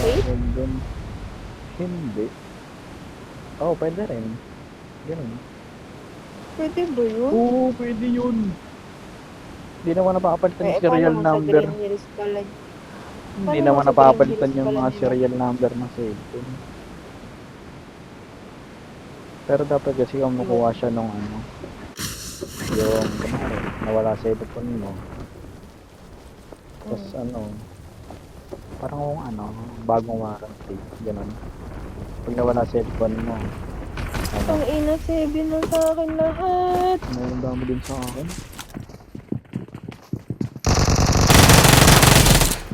Wait, Random. Hindi. Oo, pwede rin. Ganun. pwede ba yun? Oo, pwede yun. Hindi naman napapalitan yung Eh, paano serial kung sa number. Green Hills pala? Hindi Paano naman kung sa Green napapalitan Hills yung pala mga nila? serial number ng cellphone. Pero dapat kasi kumukuha siya nung ano, yung kunwari, nawala sa cellphone mo. Tapos ano, parang kung ano, bagong warranty, ganun. Pag nawala sa cellphone mo, ano, Ang ina, 7 na sa akin lahat. may dami din sa akin.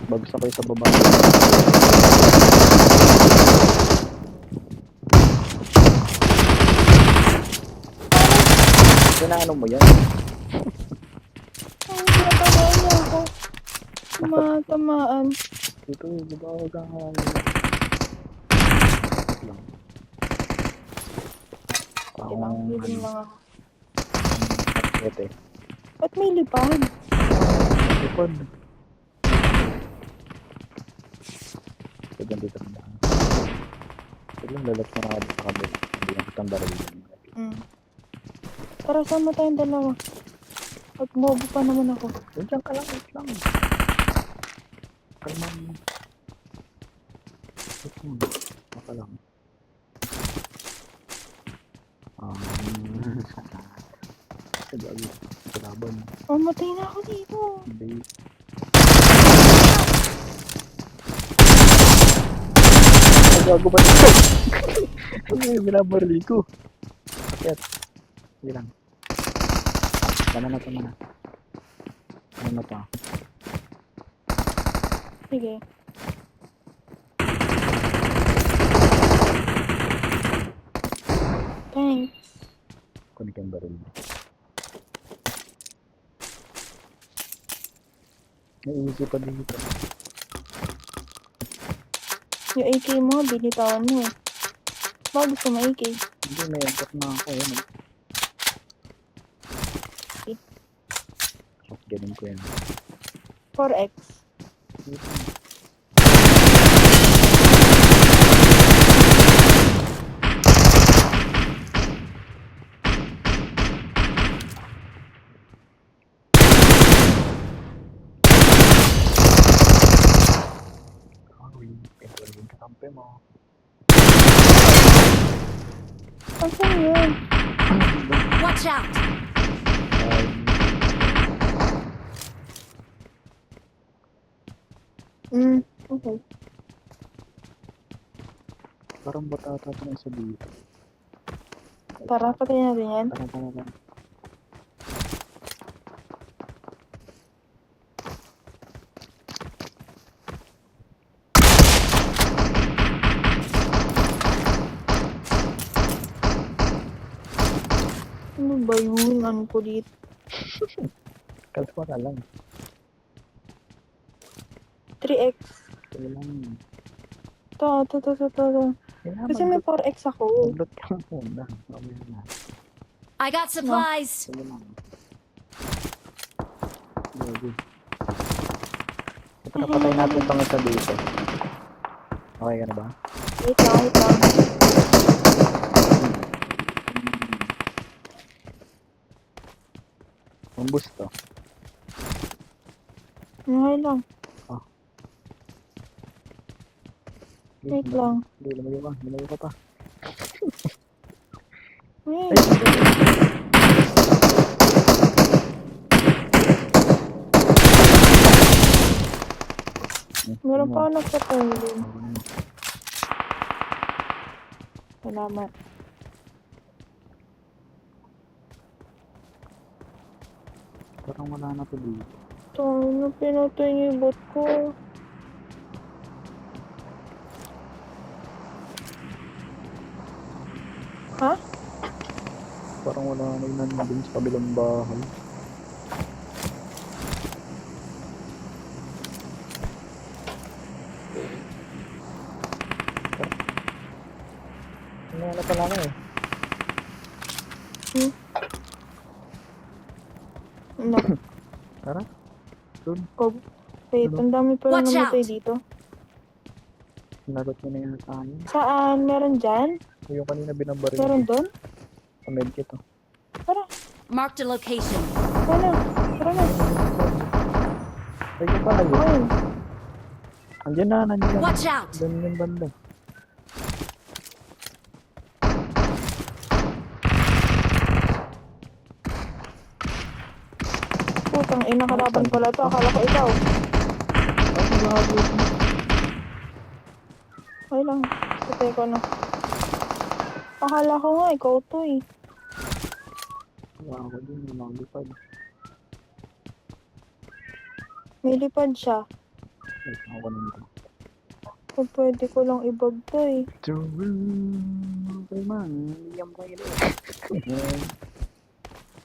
Bagsak kayo sa baba. Kinaano mo yan? Ang tinatamaan niya ako. Matamaan. Dito, di ba huwag kang lang. Sige lang, healing lang ako. Ito eh. Ba't may lipad? Lipod. Sige, dito na lang. Sige lang, lalat mo na ako sa kabila. Hindi lang kitang baril. Tara, sama tayong dalawa. Magbobo pa naman ako. Diyan ka lang, wait lang. Kalma mo. Wait mo. Baka lang. Sige, kalaban. Mamatay na ako dito. Hindi. Gago ba dito? Ay, binabaril ko. Bakit? Sige lang. Tama na. Ano na to? Sige. Thanks. Kunin ko yung baril. May easy pa dito. Yung AK mo, binitawan mo eh. Baka gusto mo AK? Hindi, may angkot na ako. Yan. Shotgunin ko yan. 4X. Yung kakampi mo. Asan yun? Watch out! Okay. Parang batata pa na isa dito. Tara, patayin natin yan. Tara. Ano ba yun? Ano ko dito? Kalma ka lang. 3X. Sige lang. To. Kasi may 4X ako. Maglot ka lang muna. Mamaya na. I got supplies! Sige lang. Sige. Ito napatay natin itong isa dito. Okay ka na ba? Wait lang. Ang boost to. Okay lang. Sige, Wait lang. Hindi, lumayo ka pa. Wait. Meron pa ako nagpapahulin. Salamat. Parang wala na to dito. Ito, ano pinutay niyo yung bot ko? Ha? Parang wala na yun nandun sa kabilang bahay. Ano pa lang eh. Ano? Tara. Doon. Oh, wait, ang dami pa Watch namatay out! dito. Nagot niya na yata yun. Saan? Meron dyan? Yung kanina binabaril Meron ko. doon? Sa medkit oh. Tara. Marked a location. Wala. Tara na. Ay, yung pala yun. Ayun. Andiyan na, nandiyan. Watch out! Doon yung banda. Putang ina, kalaban pala to. Akala ko ikaw. Ay, nagahagod mo. Ay lang. Patay ko na. Akala ko nga, ikaw to eh. Wala ako din, walang lipad. May lipad siya. Ay, ako nito. Kung pwede ko lang ibag to eh. Okay man, yung kayo.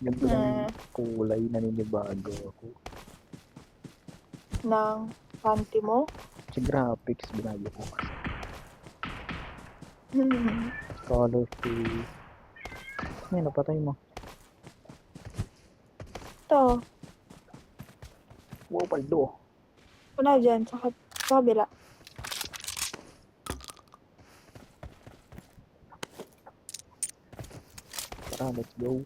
Ganito lang kulay, naninibago ako. Ng panty mo. Si graphics, binago ko. Hmm. Color face. Ngayon, napatay mo. Ito. Wow, paldo. Wala dyan. Sa kabila. Tara, let's go.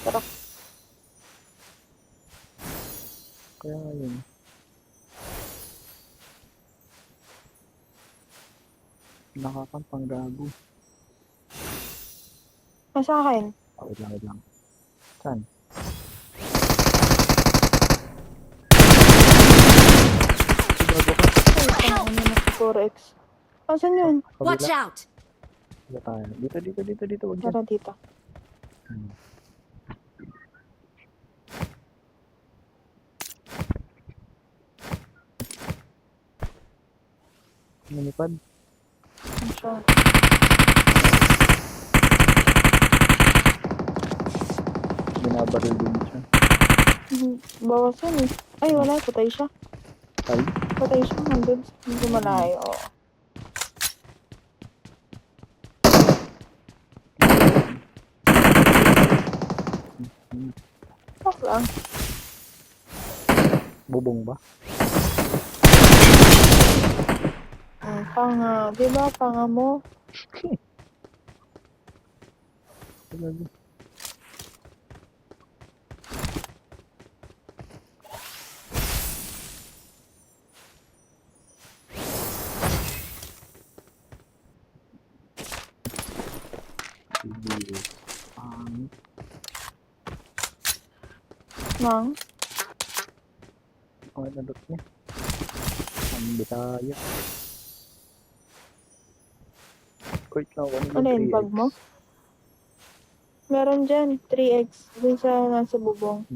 Tara. Kaya yun. Nakakampang gago. Nasa akin. Oh, wait lang. Saan? Gago ka. Ay, ano na si 4X. Asan yun? Watch Kabila. out! Kabila tayo. Dito. Wag dyan. Tara dito. Hmm. Nilipad. Ano siya? Binabaril din siya. Bawas yun eh. Ay, wala. Patay siya. Ay, Patay siya. Nandun. Hindi malayo. Oo. Tak lang. bubong ba? Panga. Diba panga mo? Talaga. Sige. Nang? Ano nalot niya? Ang bitaya. Wait lang, Ano yung bag mo? Meron dyan. 3X. Dun sa nasa bubong.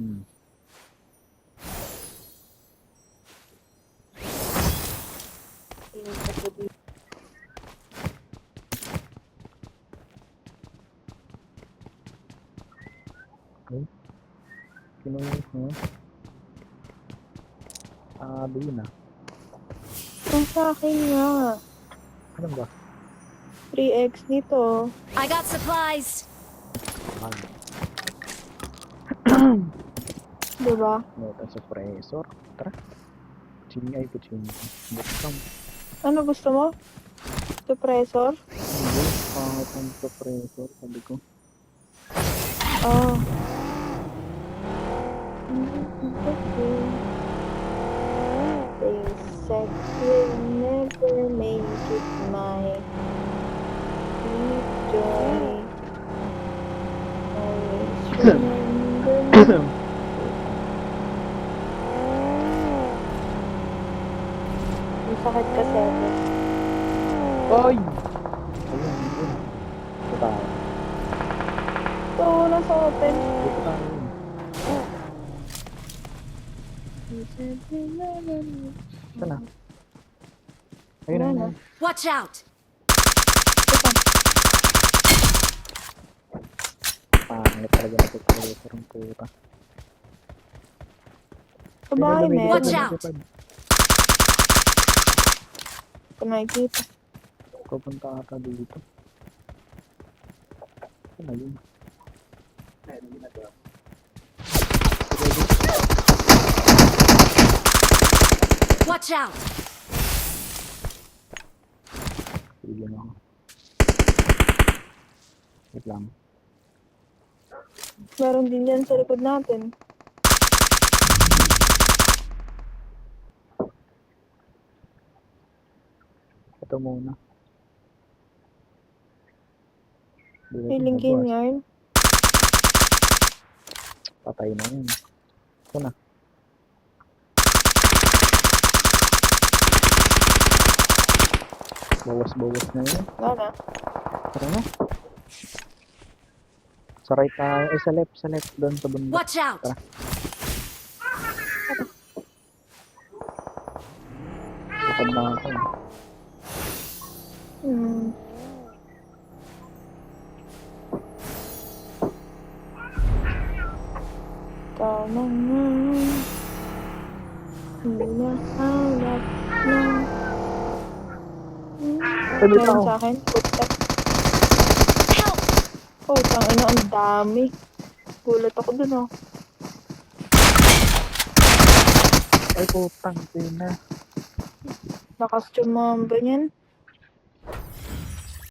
Okay. Kinuha ko. Sabi na. Nasa akin nga. Ano ba? 3X dito. I got supplies. Diba? Nota suppressor. Tara. Kutsing ay kutsing. Bukam. Ano gusto mo? Suppressor? Hindi. Pangit ang suppressor. Sabi ko. Oh. They said we'll never make it my joy. Always remember me. Ang sakit kasi. Ay! Ayun, yun. Dito tayo. Ito, nasa open. Dito tayo. Ito na. Ayun, Wala ayun, na. ayun. Watch out! Ito. Pangit talaga na suppressor ang puta. Sa bahay Ayun, meron. Watch out! Ito nakikita. Pupunta ata dito. Ito na yun. Watch out! Sige mo. Wait lang. Meron din yan sa likod natin. Ito muna. Hindi natin Feeling game mabuhat. yarn. Patay na yun. Ito na. Bawas-bawas na yun. Wala na. Tara na. Sa right tayo. Eh, sa left. Doon sa bundok. Watch out! Tara. Lapad na ako. Hmm. Tanang na. Hinahanap na. Ay, may Meron tao. sa akin. Footstep. Help! Oh, tangina, ang dami. Gulat ako dun, oh. Ay, putang ina. Nakastyung mga ba yan?